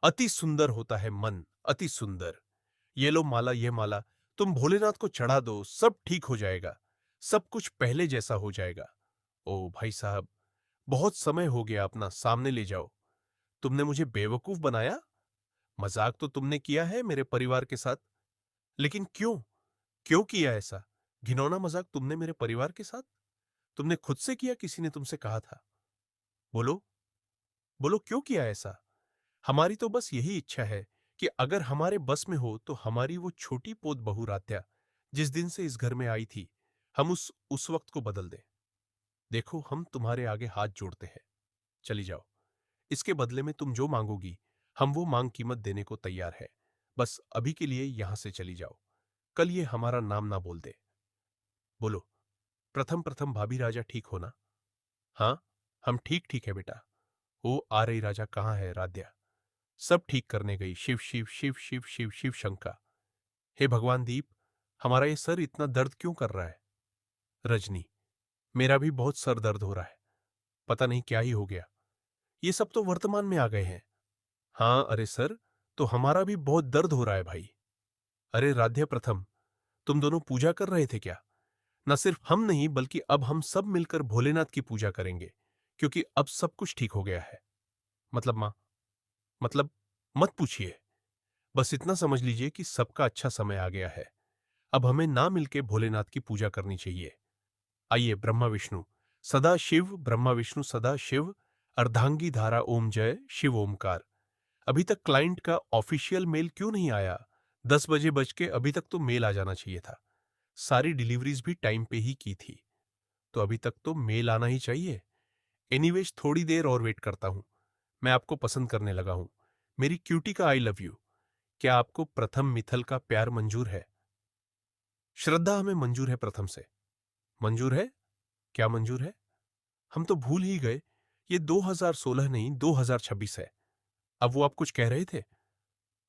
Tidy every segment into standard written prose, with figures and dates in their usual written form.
अति सुंदर होता है मन, अति सुंदर। ये लो माला, ये माला तुम भोलेनाथ को चढ़ा दो, सब ठीक हो जाएगा। सब कुछ पहले जैसा हो जाएगा। ओ भाई साहब, बहुत समय हो गया, अपना सामने ले जाओ। तुमने मुझे बेवकूफ बनाया। मजाक तो तुमने किया है मेरे परिवार के साथ, लेकिन क्यों? क्यों किया ऐसा? घिनौना मजाक तुमने मेरे परिवार के साथ? तुमने खुद से किया, किसी ने तुमसे कहा था? बोलो, बोलो क्यों किया ऐसा? हमारी तो बस यही इच्छा है कि अगर हमारे बस में हो तो हमारी वो छोटी पोत बहू राध्या, जिस दिन से इस घर में आई थी, हम उस वक्त को बदल दें। देखो, हम तुम्हारे आगे हाथ जोड़ते हैं। चली जाओ। इसके बदले में तुम जो मांगोगी, हम वो मांग कीमत देने को तैयार है। बस अभी के लिए यहां से चली जाओ। कल ये हमारा नाम ना बोल दे। बोलो, प्रथम प्रथम भाभी राजा ठीक हो ना? हाँ, हम ठीक ठीक है बेटा। वो आ रही राजा कहाँ है राध्या? सब ठीक करने गई। शिव शिव शिव शिव शिव शिव शंका। हे भगवान दीप, हमारा ये सर इतना दर्द क्यों कर रहा है? रजनी, मेरा भी बहुत सर दर्द हो रहा है। पता नहीं क्या ही हो गया। ये सब तो वर्तमान में आ गए हैं। हाँ, अरे सर, तो हमारा भी बहुत दर्द हो रहा है भाई। अरे राध्या प्रथम, तुम दोनों पूजा कर रहे थे क्या? न सिर्फ हम नहीं, बल्कि अब हम सब मिलकर भोलेनाथ की पूजा करेंगे, क्योंकि अब सब कुछ ठीक हो गया है। मतलब मां, मतलब मत पूछिए। बस इतना समझ लीजिए कि सबका अच्छा समय आ गया है। अब हमें ना मिलके भोलेनाथ की पूजा करनी चाहिए। आइए, ब्रह्मा विष्णु सदा शिव, ब्रह्मा विष्णु सदा शिव, अर्धांगी धारा ओम जय शिव ओमकार। अभी तक क्लाइंट का ऑफिशियल मेल क्यों नहीं आया? 10 बजे बज के अभी तक तो मेल आ जाना चाहिए था। सारी डिलीवरीज भी टाइम पे ही की थी, तो अभी तक तो मेल आना ही चाहिए। एनीवेज, थोड़ी देर और वेट करता हूं। मैं आपको पसंद करने लगा हूं। मेरी क्यूटी का आई लव यू। क्या आपको प्रथम मिथल का प्यार मंजूर है? श्रद्धा हमें मंजूर है प्रथम से। मंजूर है? क्या मंजूर है? हम तो भूल ही गए, ये 2016 नहीं 2026 है। अब वो आप कुछ कह रहे थे?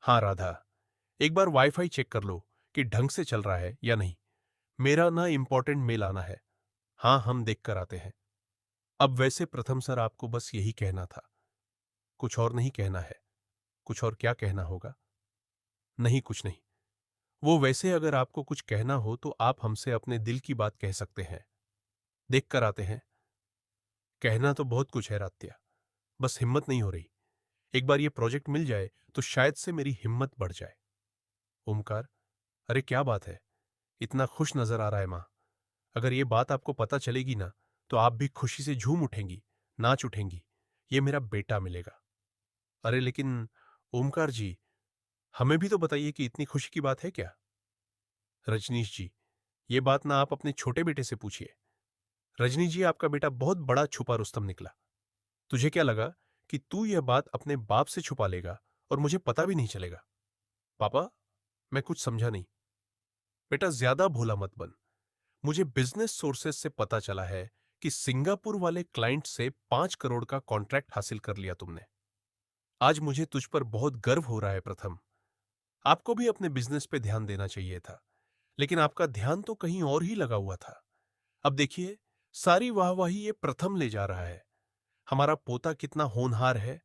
हाँ राधा, एक बार वाईफाई चेक कर लो कि ढंग से चल रहा है या नहीं। मेरा ना इंपॉर्टेंट मेल आना है। हाँ, हम देख कर आते हैं। अब वैसे प्रथम सर, आपको बस यही कहना था, कुछ और नहीं कहना है। कुछ और क्या कहना होगा? नहीं, कुछ नहीं। वो वैसे अगर आपको कुछ कहना हो तो आप हमसे अपने दिल की बात कह सकते हैं। देख कर आते हैं। कहना तो बहुत कुछ है रात्या, बस हिम्मत नहीं हो रही। एक बार ये प्रोजेक्ट मिल जाए तो शायद से मेरी हिम्मत बढ़ जाए। ओमकार, अरे क्या बात है, इतना खुश नजर आ रहा है मां। अगर ये बात आपको पता चलेगी ना, तो आप भी खुशी से झूम उठेंगी, नाच उठेंगी। ये मेरा बेटा मिलेगा। अरे लेकिन ओमकार जी, हमें भी तो बताइए कि इतनी खुशी की बात है क्या? रजनीश जी, ये बात ना आप अपने छोटे बेटे से पूछिए। रजनी जी, आपका बेटा बहुत बड़ा छुपा रुस्तम निकला। तुझे क्या लगा कि तू यह बात अपने बाप से छुपा लेगा और मुझे पता भी नहीं चलेगा? पापा, मैं कुछ समझा नहीं। बेटा, ज्यादा भोला मत बन। मुझे बिजनेस सोर्सेस से पता चला है कि सिंगापुर वाले क्लाइंट से 5 करोड़ का कॉन्ट्रैक्ट हासिल कर लिया तुमने। आज मुझे तुझ पर बहुत गर्व हो रहा है प्रथम। आपको भी अपने बिजनेस पे ध्यान देना चाहिए था, लेकिन आपका ध्यान तो कहीं और ही लगा हुआ था। अब देखिए, सारी वाहवाही ये प्रथम ले जा रहा है। हमारा पोता कितना होनहार है।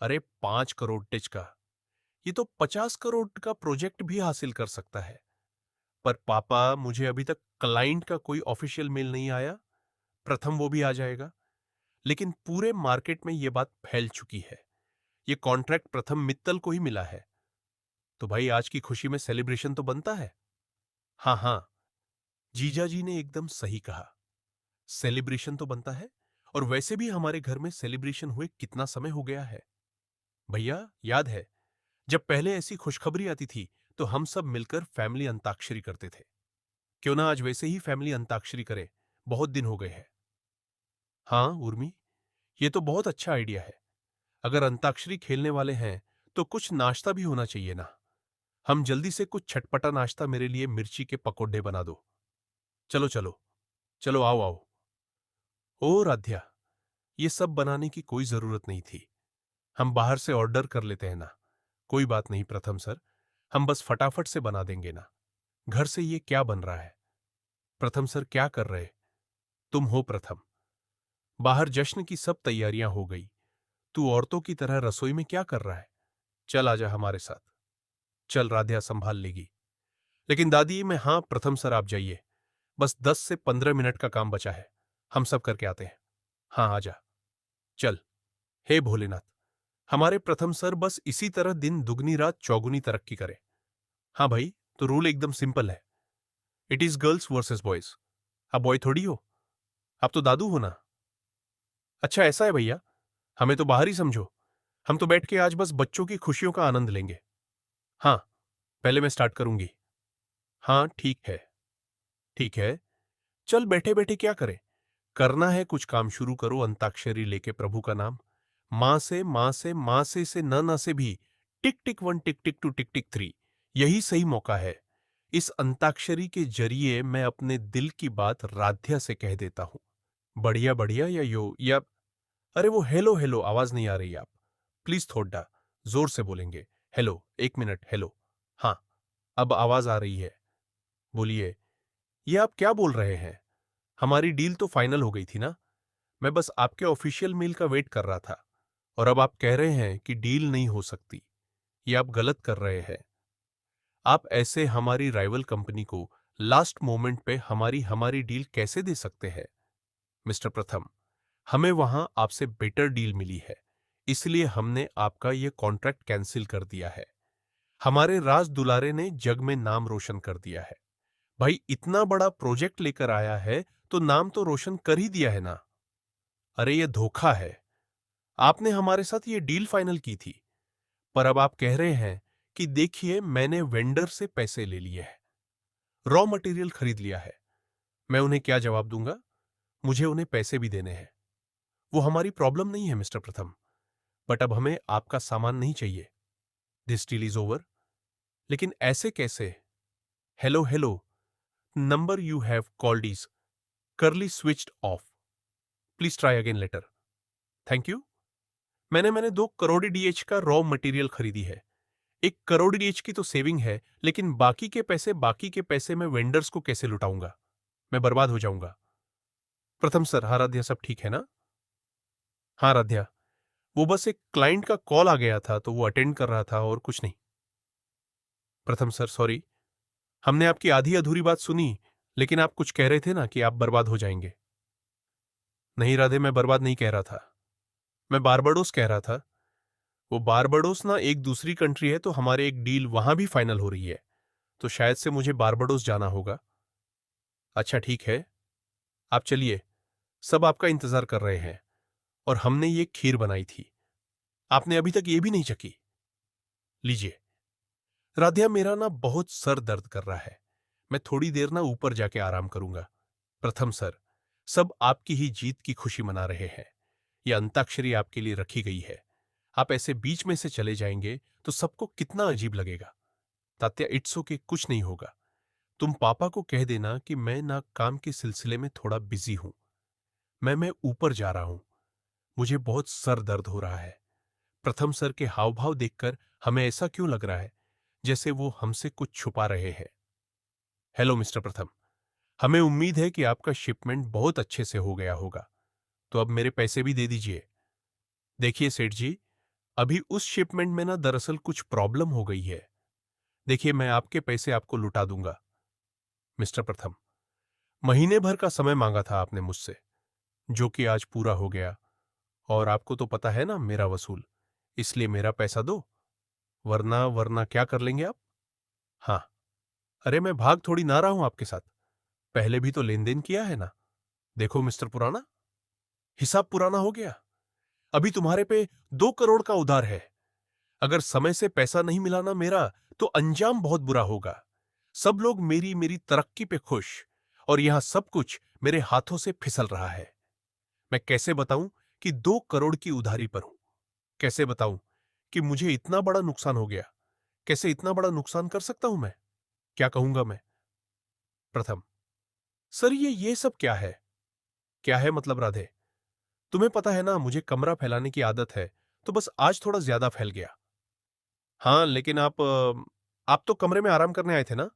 अरे 5 करोड़ टिच का, ये तो 50 करोड़ का प्रोजेक्ट भी हासिल कर सकता है। पर पापा, मुझे अभी तक क्लाइंट का कोई ऑफिशियल मेल नहीं आया। प्रथम वो भी आ जाएगा। लेकिन पूरे मार्केट में ये बात फैल चुकी है। ये कॉन्ट्रैक्ट प्रथम मित्तल को ही मिला है। तो भाई, आज की खुशी में सेलिब्रेशन तो बनता है। हाँ हाँ, जीजा जी ने एकदम सही कहा। सेलिब्रेशन तो बनता है। और वैसे भी हमारे घर में सेलिब्रेशन हुए कितना समय हो गया है। भैया, याद है जब पहले ऐसी खुशखबरी आती थी तो हम सब मिलकर फैमिली अंताक्षरी करते थे। क्यों ना आज वैसे ही फैमिली अंताक्षरी करे? बहुत दिन हो गए हैं। हाँ उर्मी, ये तो बहुत अच्छा आइडिया है। अगर अंताक्षरी खेलने वाले हैं तो कुछ नाश्ता भी होना चाहिए ना। हम जल्दी से कुछ चटपटा नाश्ता, मेरे लिए मिर्ची के पकौड़े बना दो। चलो चलो, चलो आओ आओ। ओ राध्या, ये सब बनाने की कोई जरूरत नहीं थी। हम बाहर से ऑर्डर कर लेते हैं ना। कोई बात नहीं प्रथम सर, हम बस फटाफट से बना देंगे ना। घर से ये क्या बन रहा है? प्रथम सर, क्या कर रहे तुम हो प्रथम? बाहर जश्न की सब तैयारियां हो गई। तू औरतों की तरह रसोई में क्या कर रहा है? चल आजा हमारे साथ। चल राध्या संभाल लेगी। लेकिन दादी मैं हाँ प्रथम सर आप जाइए, बस 10 से 15 मिनट का काम बचा है, हम सब करके आते हैं। हाँ आजा। चल। हे भोलेनाथ, हमारे प्रथम सर बस इसी तरह दिन दुगनी रात चौगुनी तरक्की करे। हाँ भाई, तो रूल एकदम सिंपल है। It is girls versus boys. आप बॉय थोड़ी हो, आप तो दादू हो ना। अच्छा ऐसा है भैया, हमें तो बाहर ही समझो। हम तो बैठ के आज बस बच्चों की खुशियों का आनंद लेंगे। हाँ, पहले मैं स्टार्ट करूंगी। हाँ ठीक है। ठीक है। चल बैठे बैठे क्या करें, करना है कुछ काम शुरू करो अंताक्षरी लेके प्रभु का नाम। मां से मां से मां से न न से भी। Tick tick one tick tick two tick tick three. यही सही मौका है। इस अंताक्षरी के जरिए मैं अपने दिल की बात राध्या से कह देता हूं। बढ़िया बढ़िया या यो या अरे वो हेलो हेलो आवाज नहीं आ रही आप। प्लीज थोड़ा जोर से बोलेंगे। हेलो, एक मिनट, हेलो। हाँ, अब आवाज आ रही है। बोलिए। ये आप क्या बोल रहे हैं? हमारी डील तो फाइनल हो गई थी ना। मैं बस आपके ऑफिशियल मेल का वेट कर रहा था। और अब आप कह रहे हैं कि डील नहीं हो सकती। ये आप गलत कर रहे हैं। आप ऐसे हमारी राइवल कंपनी को लास्ट मोमेंट पे हमारी हमारी डील कैसे दे सकते हैं? मिस्टर प्रथम, हमें वहां आपसे बेटर डील मिली है, इसलिए हमने आपका ये कॉन्ट्रैक्ट कैंसिल कर दिया है। हमारे राज दुलारे ने जग में नाम रोशन कर दिया है। भाई इतना बड़ा प्रोजेक्ट लेकर आया है तो नाम तो रोशन कर ही दिया है ना। अरे ये धोखा है। आपने हमारे साथ ये डील फाइनल की थी, पर अब आप कह रहे हैं कि देखिए मैंने वेंडर से पैसे ले लिए हैं, रॉ मटेरियल खरीद लिया है। मैं उन्हें क्या जवाब दूंगा? मुझे उन्हें पैसे भी देने हैं। वो हमारी प्रॉब्लम नहीं है मिस्टर प्रथम, बट अब हमें आपका सामान नहीं चाहिए। This deal is over. लेकिन ऐसे कैसे? Hello hello, number you have called is करली switched off. Please try again later. Thank you. मैंने 2 करोड़ डीएच का रॉ मटेरियल खरीदी है। 1 करोड़ डीएच की तो सेविंग है, लेकिन बाकी के पैसे मैं वेंडर्स को कैसे लुटाऊंगा? मैं बर्बाद हो जाऊंगा। प्रथम सर, हाँ राध्या सब ठीक है ना? हाँ राध्या, वो बस एक क्लाइंट का कॉल आ गया था तो वो अटेंड कर रहा था और कुछ नहीं। प्रथम सर सॉरी, हमने आपकी आधी अधूरी बात सुनी, लेकिन आप कुछ कह रहे थे ना कि आप बर्बाद हो जाएंगे। नहीं राधे, मैं बर्बाद नहीं कह रहा था, मैं बारबाडोस कह रहा था। वो बारबाडोस ना एक दूसरी कंट्री है, तो हमारे एक डील वहां भी फाइनल हो रही है, तो शायद से मुझे बारबाडोस जाना होगा। अच्छा ठीक है, आप चलिए, सब आपका इंतजार कर रहे हैं। और हमने ये खीर बनाई थी, आपने अभी तक ये भी नहीं चखी। लीजिए। राध्या मेरा ना बहुत सर दर्द कर रहा है, मैं थोड़ी देर ना ऊपर जाके आराम करूंगा। प्रथम सर, सब आपकी ही जीत की खुशी मना रहे हैं। यह अंताक्षरी आपके लिए रखी गई है। आप ऐसे बीच में से चले जाएंगे तो सबको कितना अजीब लगेगा। तात्या इट्स ओके, कुछ नहीं होगा। तुम पापा को कह देना कि मैं ना काम के सिलसिले में थोड़ा बिजी हूं। मैं ऊपर जा रहा हूं। मुझे बहुत सर दर्द हो रहा है। प्रथम सर के हाव भाव देखकर हमें ऐसा क्यों लग रहा है जैसे वो हमसे कुछ छुपा रहे हैं। हेलो मिस्टर प्रथम, हमें उम्मीद है कि आपका शिपमेंट बहुत अच्छे से हो गया होगा, तो अब मेरे पैसे भी दे दीजिए। देखिए सेठ जी, अभी उस शिपमेंट में ना दरअसल कुछ प्रॉब्लम हो गई है। देखिए मैं आपके पैसे आपको लुटा दूंगा। मिस्टर प्रथम, महीने भर का समय मांगा था आपने मुझसे, जो कि आज पूरा हो गया। और आपको तो पता है ना मेरा वसूल, इसलिए मेरा पैसा दो, वरना वरना क्या कर लेंगे आप? हाँ। अरे मैं भाग थोड़ी ना रहा हूं आपके साथ, पहले भी तो लेन देन किया है ना। देखो मिस्टर पुराना, हिसाब पुराना हो गया। अभी तुम्हारे पे 2 करोड़ का उधार है। अगर समय से पैसा नहीं मिला ना मेरा, तो अंजाम बहुत बुरा होगा। सब लोग मेरी मेरी तरक्की पे खुश, और यहां सब कुछ मेरे हाथों से फिसल रहा है। मैं कैसे बताऊं कि 2 करोड़ की उधारी पर हूं? कैसे बताऊं कि मुझे इतना बड़ा नुकसान हो गया? कैसे इतना बड़ा नुकसान कर सकता हूं मैं? क्या कहूंगा मैं? प्रथम सर, ये सब क्या है? क्या है मतलब राधे? तुम्हें पता है ना मुझे कमरा फैलाने की आदत है, तो बस आज थोड़ा ज्यादा फैल गया। हाँ लेकिन आप तो कमरे में आराम करने आए थे ना।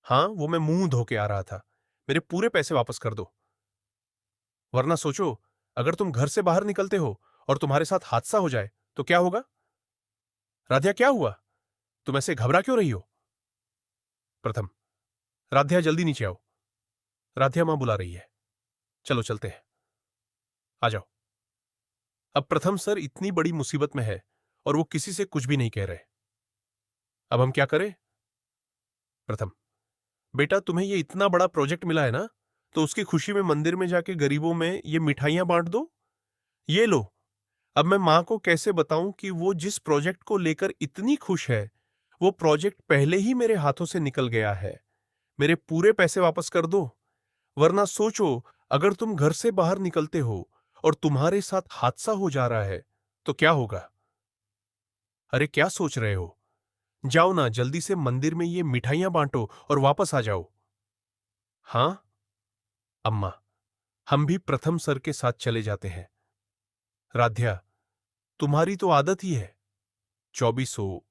हाँ, वो मैं मुंह धो के आ रहा था। मेरे पूरे पैसे वापस कर दो, वरना सोचो, अगर तुम घर से बाहर निकलते हो और तुम्हारे साथ हादसा हो जाए तो क्या होगा? राध्या, क्या हुआ? तुम ऐसे घबरा क्यों रही हो? प्रथम, राध्या जल्दी नीचे आओ। राध्या मां बुला रही है। चलो चलते हैं। आ जाओ। अब प्रथम सर इतनी बड़ी मुसीबत में है और वो किसी से कुछ भी नहीं कह रहे। अब हम क्या करें? प्रथम, बेटा तुम्हें ये इतना बड़ा प्रोजेक्ट मिला है ना, तो उसकी खुशी में मंदिर में जाके गरीबों में ये मिठाइयां बांट दो। ये लो। अब मैं मां को कैसे बताऊं कि वो जिस प्रोजेक्ट को लेकर इतनी खुश है, वो प्रोजेक्ट पहले ही मेरे हाथों से निकल गया है। मेरे पूरे पैसे वापस कर दो, वरना सोचो, अगर तुम घर से बाहर निकलते हो और तुम्हारे साथ हादसा हो जा रहा है तो क्या होगा? अरे क्या सोच रहे हो? जाओ ना, जल्दी से मंदिर में ये मिठाइयां बांटो और वापस आ जाओ। हाँ अम्मा, हम भी प्रथम सर के साथ चले जाते हैं। राध्या, तुम्हारी तो आदत ही है 2400,